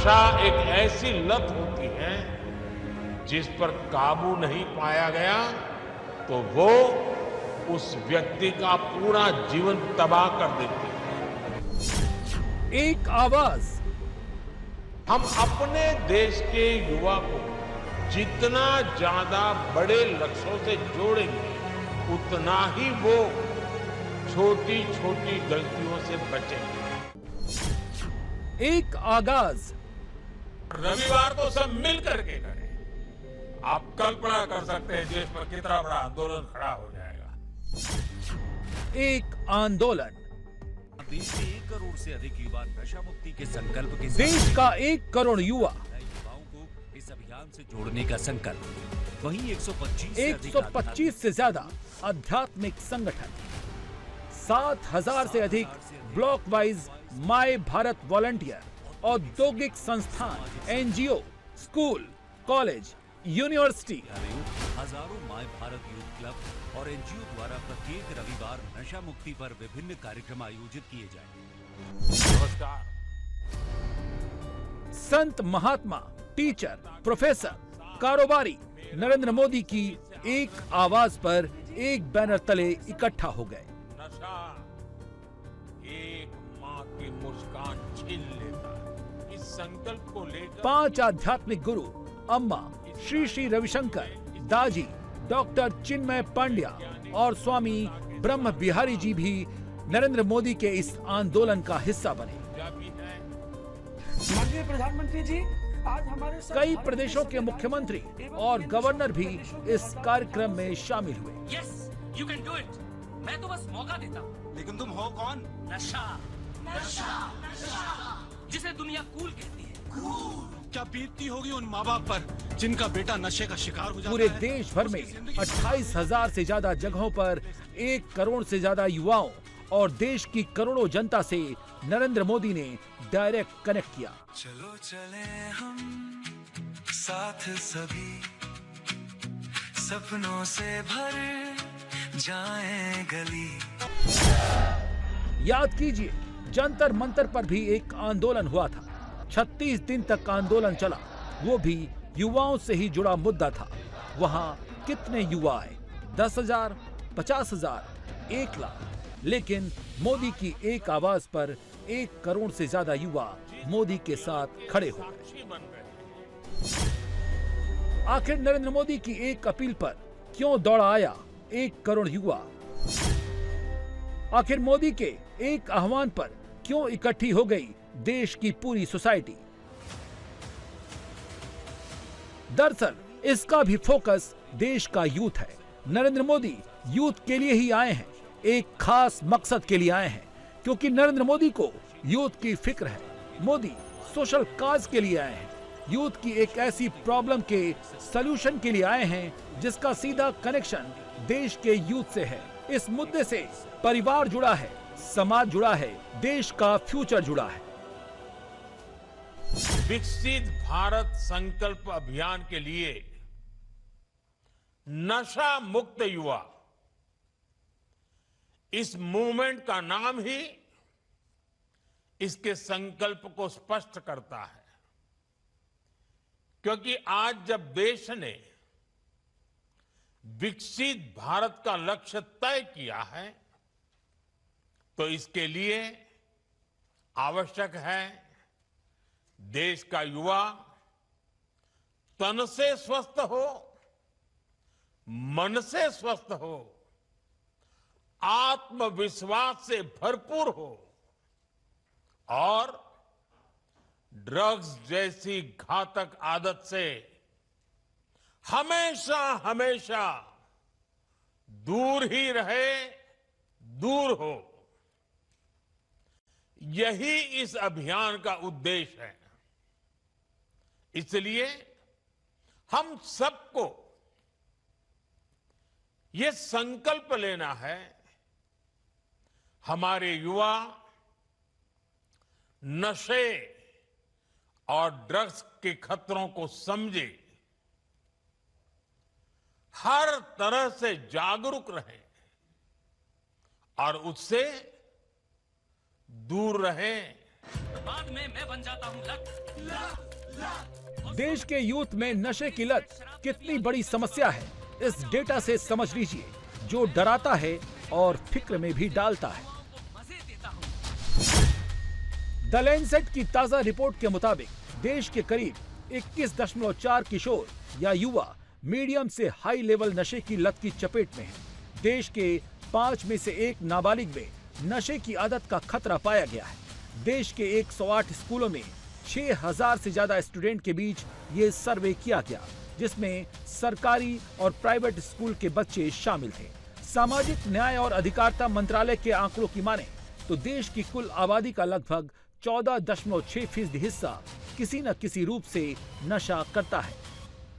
नशा एक ऐसी लत होती है जिस पर काबू नहीं पाया गया तो वो उस व्यक्ति का पूरा जीवन तबाह कर देती है। एक आवाज। हम अपने देश के युवा को जितना ज्यादा बड़े लक्ष्यों से जोड़ेंगे उतना ही वो छोटी छोटी गलतियों से बचेंगे। एक आगाज। रविवार को सब मिल करके करें। आप कल्पना कर सकते हैं देश में कितना बड़ा आंदोलन खड़ा हो जाएगा। एक आंदोलन। देश के 1 करोड़ से अधिक युवा नशा मुक्ति के संकल्प के साथ देश का 1 करोड़ युवा युवाओं को इस अभियान से जोड़ने का संकल्प। वहीं 125 से ज्यादा आध्यात्मिक संगठन, 7,000 से अधिक block wise my Bharat volunteer, औद्योगिक संस्थान, एनजीओ, स्कूल, कॉलेज, यूनिवर्सिटी, हजारों माय भारत यूथ क्लब और एनजीओ द्वारा प्रत्येक रविवार नशा मुक्ति पर विभिन्न कार्यक्रम आयोजित किए जाएंगे। नमस्कार। संत, महात्मा, टीचर, प्रोफेसर, कारोबारी नरेंद्र मोदी की एक आवाज पर एक बैनर तले इकट्ठा हो गए। नशा एक माँ की मुस्कान छीन लेता है। इस संकल्प को लेकर 5 आध्यात्मिक गुरु अम्मा, श्री श्री रविशंकर, दाजी, डॉक्टर चिन्मय पांड्या और स्वामी ब्रह्म बिहारी जी भी नरेंद्र मोदी के इस आंदोलन का हिस्सा बने। माननीय प्रधानमंत्री जी, आज हमारे साथ कई प्रदेशों के मुख्यमंत्री और गवर्नर भी इस कार्यक्रम में शामिल हुए। Yes, you can do it. मैं तो बस मौका देता हूँ। लेकिन तुम हो कौन? नशा, नशा, नशा, जिसे दुनिया कूल कहती है। क्या बीतती होगी उन माँ बाप पर जिनका बेटा नशे का शिकार हो जाता पूरे है? देश भर में उसकी जिंदगी 28,000 से ज्यादा जगहों पर 1 करोड़ से ज्यादा युवाओं और देश की करोड़ों जनता से नरेंद्र मोदी ने डायरेक्ट कनेक्ट किया। चलो चले हम साथ सभी, सपनों से भर जाएं गली। याद कीजिए, जंतर मंतर पर भी एक आंदोलन हुआ था। 36 दिन तक आंदोलन चला, वो भी युवाओं से ही जुड़ा मुद्दा था। वहाँ कितने युवा आए? 10,000, 50,000, 1 लाख। लेकिन मोदी की एक आवाज पर 1 करोड़ से ज्यादा युवा मोदी के साथ खड़े हो गए। आखिर नरेंद्र मोदी की एक अपील पर क्यों दौड़ा आया 1 करोड़ युवा? आखिर मोदी के एक आह्वान पर क्यों इकट्ठी हो गई देश की पूरी सोसाइटी? दरअसल इसका भी फोकस देश का यूथ है। नरेंद्र मोदी यूथ के लिए ही आए हैं, एक खास मकसद के लिए आए हैं, क्योंकि नरेंद्र मोदी को यूथ की फिक्र है। मोदी सोशल काज के लिए आए हैं, यूथ की एक ऐसी प्रॉब्लम के सलूशन के लिए आए हैं जिसका सीधा कनेक्शन देश के यूथ से है। इस मुद्दे से परिवार जुड़ा है, समाज जुड़ा है, देश का फ्यूचर जुड़ा है। विकसित भारत संकल्प अभियान के लिए नशा मुक्त युवा, इस मूवमेंट का नाम ही इसके संकल्प को स्पष्ट करता है। क्योंकि आज जब देश ने विकसित भारत का लक्ष्य तय किया है तो इसके लिए आवश्यक है देश का युवा तन से स्वस्थ हो, मन से स्वस्थ हो, आत्मविश्वास से भरपूर हो और ड्रग्स जैसी घातक आदत से हमेशा हमेशा दूर ही रहे, दूर हो। यही इस अभियान का उद्देश्य है। इसलिए हम सबको ये संकल्प लेना है, हमारे युवा नशे और ड्रग्स के खतरों को समझे, हर तरह से जागरूक रहें और उससे दूर रहें। बाद में मैं बन जाता हूँ लत। देश के यूथ में नशे की लत कितनी बड़ी समस्या है, इस डेटा से समझ लीजिए, जो डराता है और फिक्र में भी डालता है। मजे देता हूँ। द लैंसेट की ताजा रिपोर्ट के मुताबिक देश के करीब 21.4 किशोर या युवा मीडियम से हाई लेवल नशे की लत की चपेट में हैं। देश के 5 में से 1 नाबालिग में नशे की आदत का खतरा पाया गया है। देश के 108 स्कूलों में 6000 से ज्यादा स्टूडेंट के बीच ये सर्वे किया गया, जिसमें सरकारी और प्राइवेट स्कूल के बच्चे शामिल थे। सामाजिक न्याय और अधिकारिता मंत्रालय के आंकड़ों की माने तो देश की कुल आबादी का लगभग 14.6% हिस्सा किसी न किसी रूप से नशा करता है।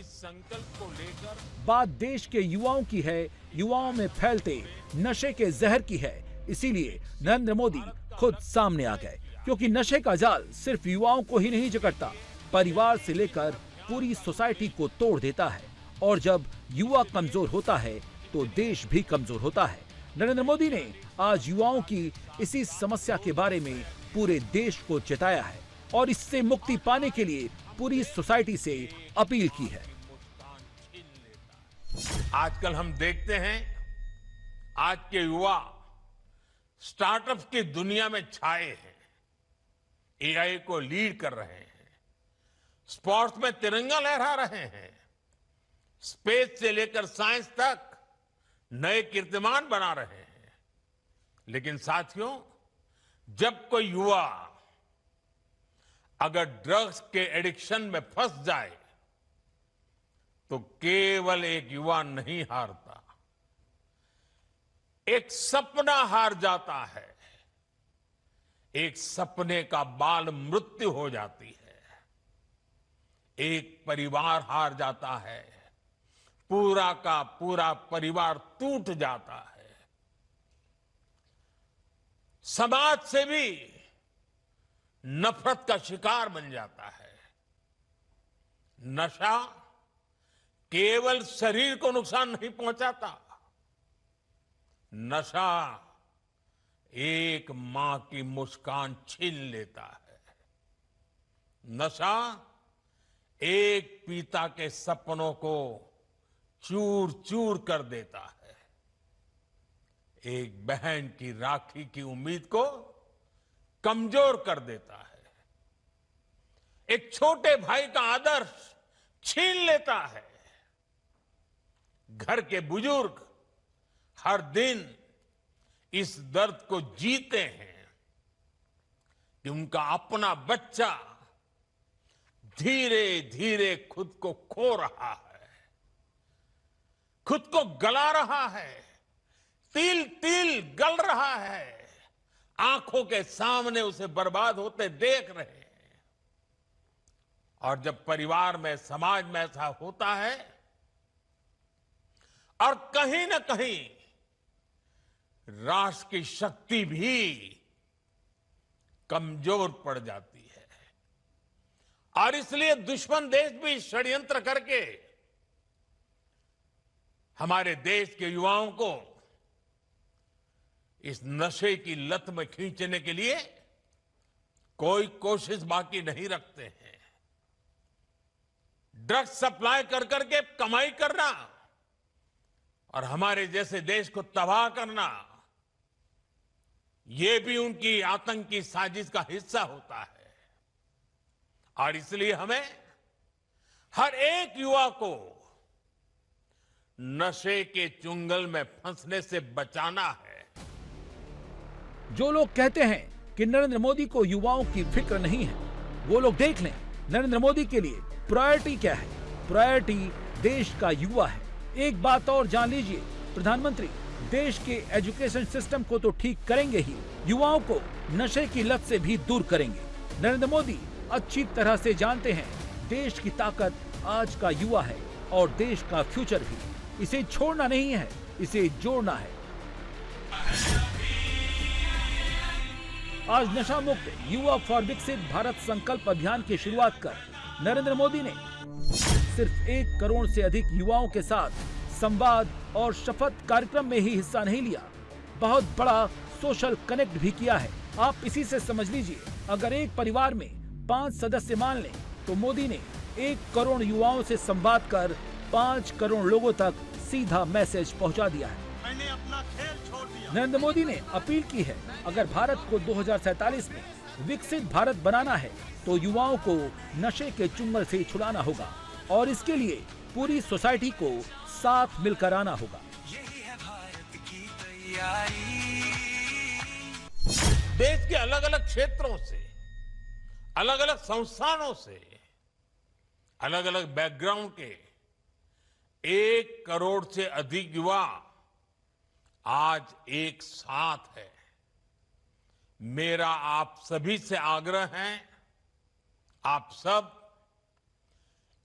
इस संकल्प को लेकर बात देश के युवाओं की है, युवाओं में फैलते नशे के जहर की है। इसीलिए नरेंद्र मोदी खुद सामने आ गए, क्योंकि नशे का जाल सिर्फ युवाओं को ही नहीं जकड़ता, परिवार से लेकर पूरी सोसाइटी को तोड़ देता है। और जब युवा कमजोर होता है तो देश भी कमजोर होता है। नरेंद्र मोदी ने आज युवाओं की इसी समस्या के बारे में पूरे देश को चेताया है और इससे मुक्ति पाने के लिए पूरी सोसाइटी से अपील की है। आजकल हम देखते हैं आज के युवा स्टार्टअप की दुनिया में छाए हैं, एआई को लीड कर रहे हैं, स्पोर्ट्स में तिरंगा लहरा रहे हैं, स्पेस से लेकर साइंस तक नए कीर्तिमान बना रहे हैं। लेकिन साथियों, जब कोई युवा अगर ड्रग्स के एडिक्शन में फंस जाए तो केवल एक युवा नहीं हारता, एक सपना हार जाता है, एक सपने का बाल मृत्यु हो जाती है, एक परिवार हार जाता है, पूरा का पूरा परिवार टूट जाता है, समाज से भी नफरत का शिकार बन जाता है। नशा केवल शरीर को नुकसान नहीं पहुंचाता, नशा एक मां की मुस्कान छीन लेता है, नशा एक पिता के सपनों को चूर चूर कर देता है, एक बहन की राखी की उम्मीद को कमजोर कर देता है, एक छोटे भाई का आदर्श छीन लेता है। घर के बुजुर्ग हर दिन इस दर्द को जीते हैं कि उनका अपना बच्चा धीरे धीरे खुद को खो रहा है, खुद को गला रहा है, तिल तिल गल रहा है, आंखों के सामने उसे बर्बाद होते देख रहे हैं। और जब परिवार में, समाज में ऐसा होता है और कहीं न कहीं राष्ट्र की शक्ति भी कमजोर पड़ जाती है और इसलिए दुश्मन देश भी षड्यंत्र करके हमारे देश के युवाओं को इस नशे की लत में खींचने के लिए कोई कोशिश बाकी नहीं रखते हैं। ड्रग्स सप्लाई कर करके कमाई करना और हमारे जैसे देश को तबाह करना, ये भी उनकी आतंकी साजिश का हिस्सा होता है। और इसलिए हमें हर एक युवा को नशे के चुंगल में फंसने से बचाना है। जो लोग कहते हैं कि नरेंद्र मोदी को युवाओं की फिक्र नहीं है, वो लोग देख लें नरेंद्र मोदी के लिए प्रायोरिटी क्या है। प्रायोरिटी देश का युवा है। एक बात और जान लीजिए, प्रधानमंत्री देश के एजुकेशन सिस्टम को तो ठीक करेंगे ही, युवाओं को नशे की लत से भी दूर करेंगे। नरेंद्र मोदी अच्छी तरह से जानते हैं देश की ताकत आज का युवा है और देश का फ्यूचर भी। इसे छोड़ना नहीं है, इसे जोड़ना है। आज नशा मुक्त युवा फॉर विकसित भारत संकल्प अभियान की शुरुआत कर नरेंद्र मोदी ने सिर्फ 1 करोड़ से अधिक युवाओं के साथ संवाद और शपथ कार्यक्रम में ही हिस्सा नहीं लिया, बहुत बड़ा सोशल कनेक्ट भी किया है। आप इसी से समझ लीजिए, अगर एक परिवार में 5 सदस्य मान लें तो मोदी ने 1 करोड़ युवाओं से संवाद कर 5 करोड़ लोगों तक सीधा मैसेज पहुंचा दिया है। मैंने अपना खेल छोड़ दिया। नरेंद्र मोदी ने अपील की है, अगर भारत को 2047 में विकसित भारत बनाना है तो युवाओं को नशे के चुंगल से छुड़ाना होगा और इसके लिए पूरी सोसाइटी को साथ मिलकर आना होगा। यही है भारत की तैयारी। देश के अलग अलग क्षेत्रों से, अलग अलग संस्थानों से, अलग अलग बैकग्राउंड के 1 करोड़ से अधिक युवा आज एक साथ है। मेरा आप सभी से आग्रह है, आप सब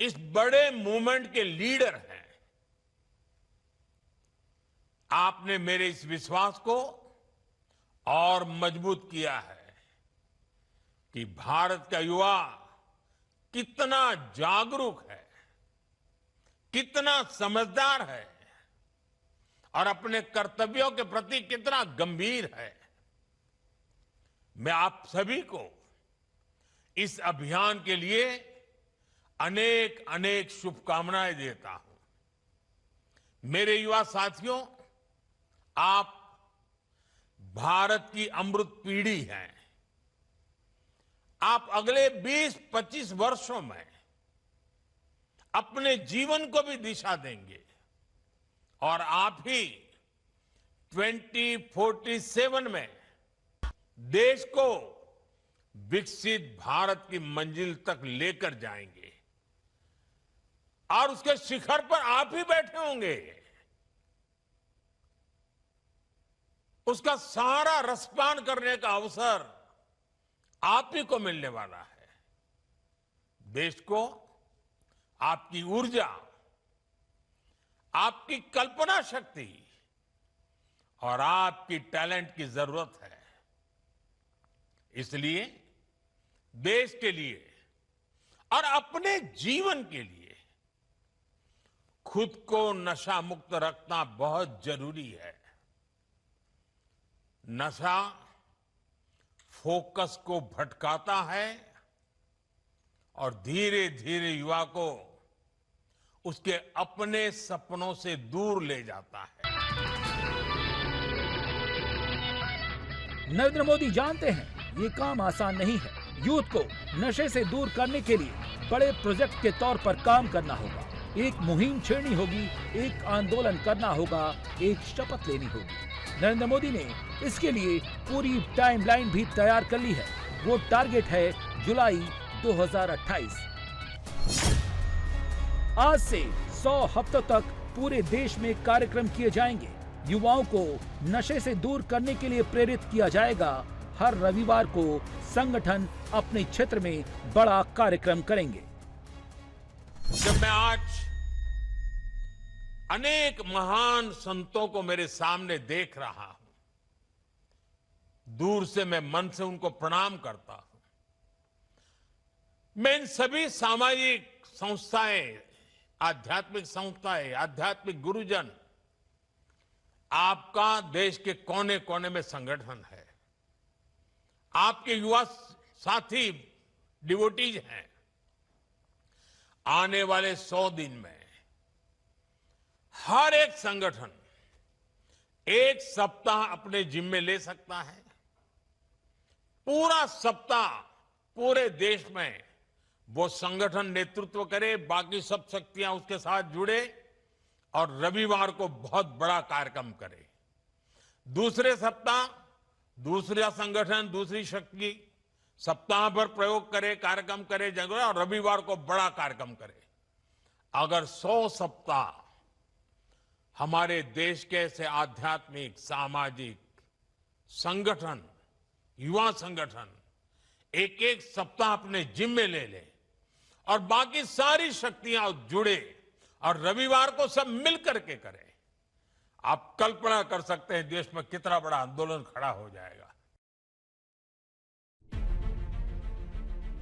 इस बड़े मूवमेंट के लीडर हैं। आपने मेरे इस विश्वास को और मजबूत किया है कि भारत का युवा कितना जागरूक है, कितना समझदार है और अपने कर्तव्यों के प्रति कितना गंभीर है। मैं आप सभी को इस अभियान के लिए अनेक अनेक शुभकामनाएं देता हूं। मेरे युवा साथियों, आप भारत की अमृत पीढ़ी हैं। आप अगले 20-25 वर्षों में अपने जीवन को भी दिशा देंगे और आप ही 2047 में देश को विकसित भारत की मंजिल तक लेकर जाएंगे और उसके शिखर पर आप ही बैठे होंगे। उसका सारा रसपान करने का अवसर आप ही को मिलने वाला है। देश को आपकी ऊर्जा, आपकी कल्पना शक्ति और आपकी टैलेंट की जरूरत है। इसलिए देश के लिए और अपने जीवन के लिए खुद को नशा मुक्त रखना बहुत जरूरी है। नशा फोकस को भटकाता है और धीरे धीरे युवा को उसके अपने सपनों से दूर ले जाता है। नरेंद्र मोदी जानते हैं ये काम आसान नहीं है। यूथ को नशे से दूर करने के लिए बड़े प्रोजेक्ट के तौर पर काम करना होगा। एक मुहिम छेड़नी होगी, एक आंदोलन करना होगा, एक शपथ लेनी होगी। नरेंद्र मोदी ने इसके लिए पूरी टाइमलाइन भी तैयार कर ली है। वो टारगेट है जुलाई 2028। आज से 100 हफ्तों तक पूरे देश में कार्यक्रम किए जाएंगे। युवाओं को नशे से दूर करने के लिए प्रेरित किया जाएगा। हर रविवार को संगठन अपने क्षेत्र में बड़ा कार्यक्रम करेंगे। जब मैं आज अनेक महान संतों को मेरे सामने देख रहा हूं, दूर से मैं मन से उनको प्रणाम करता हूं। मैं इन सभी सामाजिक संस्थाएं, आध्यात्मिक संस्थाएं, आध्यात्मिक गुरुजन, आपका देश के कोने कोने में संगठन है। आपके युवा साथी डिवोटीज हैं। आने वाले 100 दिन में हर एक संगठन एक सप्ताह अपने जिम्मे ले सकता है। पूरा सप्ताह पूरे देश में वो संगठन नेतृत्व करे, बाकी सब शक्तियां उसके साथ जुड़े और रविवार को बहुत बड़ा कार्यक्रम करे। दूसरे सप्ताह दूसरा संगठन, दूसरी शक्ति सप्ताह भर प्रयोग करे, कार्यक्रम करे, जगह, और रविवार को बड़ा कार्यक्रम करे। अगर 100 सप्ताह हमारे देश के ऐसे आध्यात्मिक, सामाजिक संगठन, युवा संगठन एक एक सप्ताह अपने जिम्मे ले ले और बाकी सारी शक्तियां जुड़े और रविवार को सब मिल करके करें, आप कल्पना कर सकते हैं देश में कितना बड़ा आंदोलन खड़ा हो जाएगा।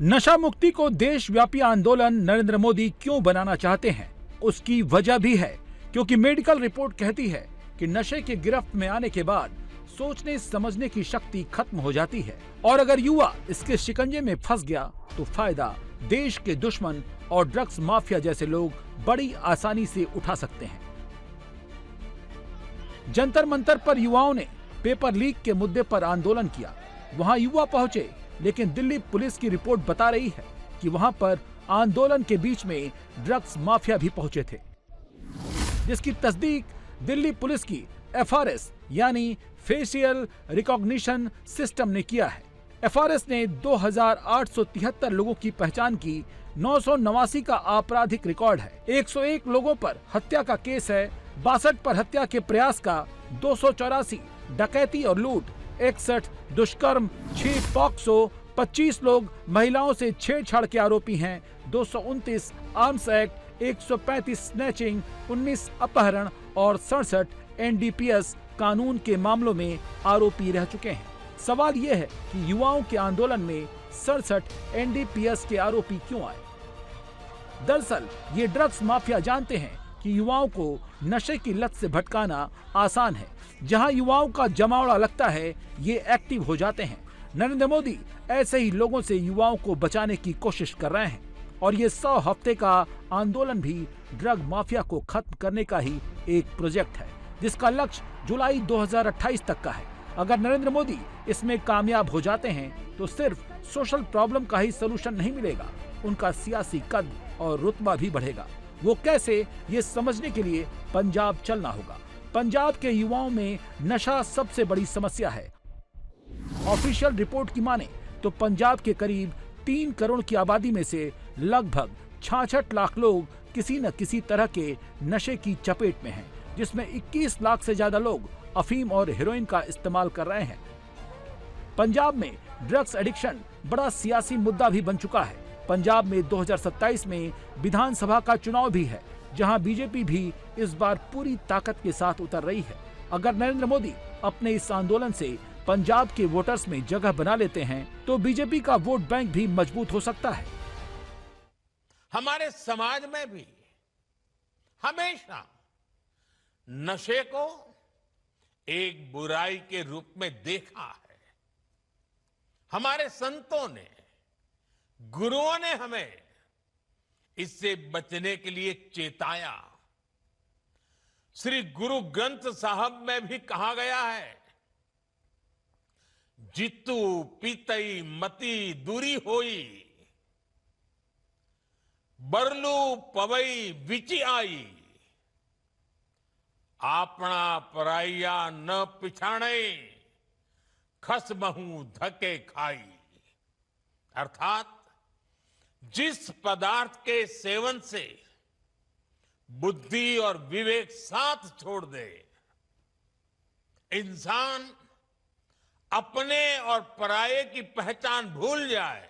नशा मुक्ति को देशव्यापी आंदोलन नरेंद्र मोदी क्यों बनाना चाहते हैं, उसकी वजह भी है, क्योंकि मेडिकल रिपोर्ट कहती है कि नशे की गिरफ्त में आने के बाद सोचने समझने की शक्ति खत्म हो जाती है और अगर युवा इसके शिकंजे में फंस गया तो फायदा देश के दुश्मन और ड्रग्स माफिया जैसे लोग बड़ी आसानी से उठा सकते हैं। जंतर मंतर पर युवाओं ने पेपर लीक के मुद्दे पर आंदोलन किया। वहां युवा पहुंचे, लेकिन दिल्ली पुलिस की रिपोर्ट बता रही है कि वहां पर आंदोलन के बीच में ड्रग्स माफिया भी पहुंचे थे, जिसकी तस्दीक दिल्ली पुलिस की FRS यानी फेशियल रिकॉग्निशन सिस्टम ने किया है। FRS ने 2873 लोगों की पहचान की। 989 का आपराधिक रिकॉर्ड है। 101 लोगों पर हत्या का केस है। 62 पर हत्या के प्रयास का, 284 डकैती और लूट, 61 दुष्कर्म, 6 पॉक्सो, 25 लोग महिलाओं से छेड़छाड़ के आरोपी हैं, 229 आर्म्स एक्ट, 135 स्नैचिंग, 19 अपहरण और 67 NDPS कानून के मामलों में आरोपी रह चुके हैं। सवाल यह है कि युवाओं के आंदोलन में 67 NDPS के आरोपी क्यों आए? दरअसल ये ड्रग्स माफिया जानते हैं कि युवाओं को नशे की लत से भटकाना आसान है। जहां युवाओं का जमावड़ा लगता है, ये एक्टिव हो जाते हैं। नरेंद्र मोदी ऐसे ही लोगों से युवाओं को बचाने की कोशिश कर रहे हैं और ये 100 हफ्ते का आंदोलन भी ड्रग माफिया को खत्म करने का ही एक प्रोजेक्ट है, जिसका लक्ष्य जुलाई 2028 तक का है। अगर नरेंद्र मोदी इसमें कामयाब हो जाते हैं तो सिर्फ सोशल प्रॉब्लम का ही सलूशन नहीं मिलेगा, उनका सियासी कद और रुतबा भी बढ़ेगा। वो कैसे, ये समझने के लिए पंजाब चलना होगा। पंजाब के युवाओं में नशा सबसे बड़ी समस्या है। ऑफिशियल रिपोर्ट की माने तो पंजाब के करीब 3 करोड़ की आबादी में से लगभग 66 लाख लोग किसी न किसी तरह के नशे की चपेट में हैं, जिसमें 21 लाख से ज्यादा लोग अफीम और हेरोइन का इस्तेमाल कर रहे हैं। पंजाब में ड्रग्स एडिक्शन बड़ा सियासी मुद्दा भी बन चुका है। पंजाब में 2027 में विधानसभा का चुनाव भी है, जहां बीजेपी भी इस बार पूरी ताकत के साथ उतर रही है। अगर नरेंद्र मोदी अपने इस आंदोलन से पंजाब के वोटर्स में जगह बना लेते हैं तो बीजेपी का वोट बैंक भी मजबूत हो सकता है। हमारे समाज में भी हमेशा नशे को एक बुराई के रूप में देखा है। हमारे संतों ने, गुरुओं ने हमें इससे बचने के लिए चेताया। श्री गुरु ग्रंथ साहब में भी कहा गया है, जितु पीतई मती दूरी होई, बरलू पवई विचि आई, आपना पराइया न पिछाणे, खस बहु धके खाई। अर्थात जिस पदार्थ के सेवन से बुद्धि और विवेक साथ छोड़ दे, इंसान अपने और पराये की पहचान भूल जाए,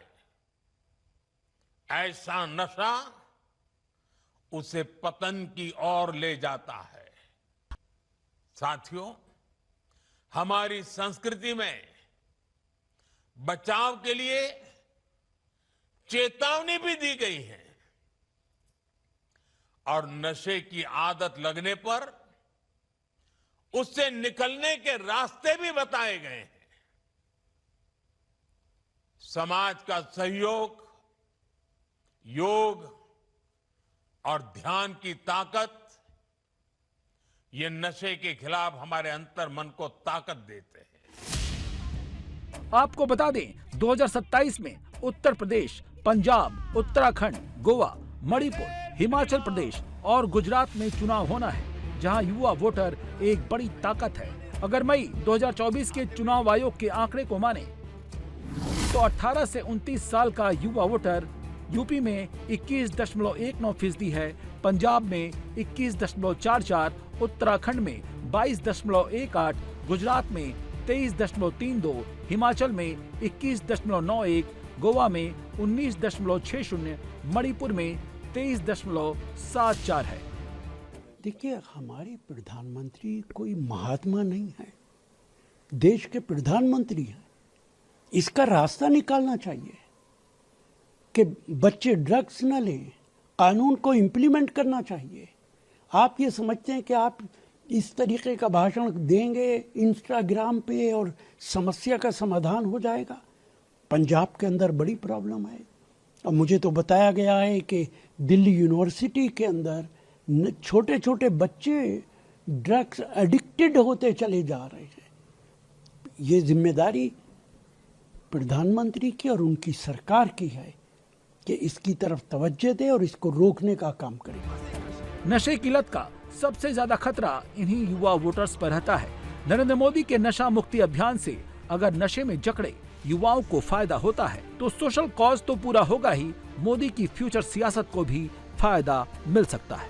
ऐसा नशा उसे पतन की ओर ले जाता है। साथियों, हमारी संस्कृति में बचाव के लिए चेतावनी भी दी गई है और नशे की आदत लगने पर उससे निकलने के रास्ते भी बताए गए हैं। समाज का सहयोग, योग और ध्यान की ताकत, ये नशे के खिलाफ हमारे अंतर मन को ताकत देते हैं। आपको बता दें, 2027 में उत्तर प्रदेश, पंजाब, उत्तराखंड, गोवा, मणिपुर, हिमाचल प्रदेश और गुजरात में चुनाव होना है, जहां युवा वोटर एक बड़ी ताकत है। अगर मई 2024 के चुनाव आयोग के आंकड़े को माने तो 18 से 29 साल का युवा वोटर यूपी में 21.19% है, पंजाब में 21.44, उत्तराखंड में 22.18, गुजरात में 23.32, हिमाचल में 21.91, गोवा में 19.60, मणिपुर में 23.74 है। देखिए, हमारे प्रधानमंत्री कोई महात्मा नहीं है, देश के प्रधानमंत्री हैं। इसका रास्ता निकालना चाहिए कि बच्चे ड्रग्स न लें, कानून को इम्प्लीमेंट करना चाहिए। आप ये समझते हैं कि आप इस तरीके का भाषण देंगे इंस्टाग्राम पे और समस्या का समाधान हो जाएगा? पंजाब के अंदर बड़ी प्रॉब्लम है। और मुझे तो बताया गया है कि दिल्ली यूनिवर्सिटी के अंदर छोटे छोटे बच्चे ड्रग्स एडिक्टेड होते चले जा रहे हैं। ये जिम्मेदारी प्रधानमंत्री की और उनकी सरकार की है कि इसकी तरफ तवज्जो दे और इसको रोकने का काम करे। नशे की लत का सबसे ज्यादा खतरा इन्हीं युवा वोटर्स पर रहता है। नरेंद्र मोदी के नशा मुक्ति अभियान से अगर नशे में जकड़े युवाओं को फायदा होता है तो सोशल कॉज तो पूरा होगा ही, मोदी की फ्यूचर सियासत को भी फायदा मिल सकता है।